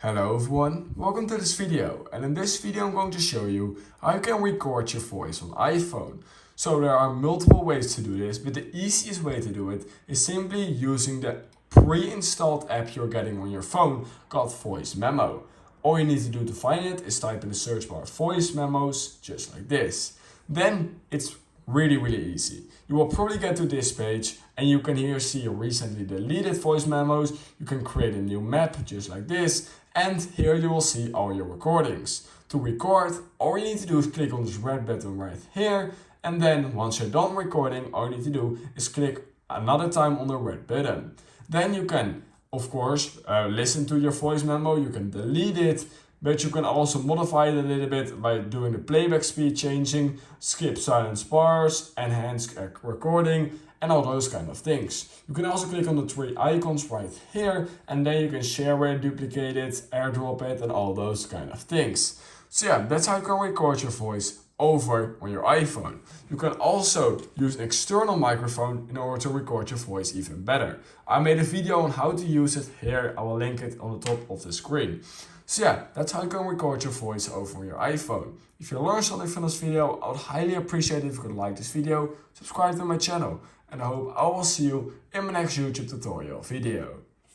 Hello everyone, welcome to this video, and in this video I'm going to show you how you can record your voice on iPhone. So there are multiple ways to do this, but the easiest way to do it is simply using the pre-installed app you're getting on your phone called Voice Memo. All you need to do to find it is type in the search bar voice memos, just like this. Then it's really easy. You will probably get to this page and you can here see your recently deleted voice memos. You can create a new map just like this, and here you will see all your recordings. To record, all you need to do is click on this red button right here, and then once you're done recording, all you need to do is click another time on the red button. Then you can of course listen to your voice memo, you can delete it, but you can also modify it a little bit by doing the playback speed changing, skip silence bars, enhance recording, and all those kind of things. You can also click on the three icons right here, and then you can share it, duplicate it, airdrop it, and all those kind of things. So yeah, that's how you can record your voice over on your iPhone. You can also use an external microphone in order to record your voice even better. I made a video on how to use it here. I will link it on the top of the screen. So yeah, that's how you can record your voice over on your iPhone. If you learned something from this video, I would highly appreciate it if you could like this video, subscribe to my channel, and I hope I will see you in my next YouTube tutorial video.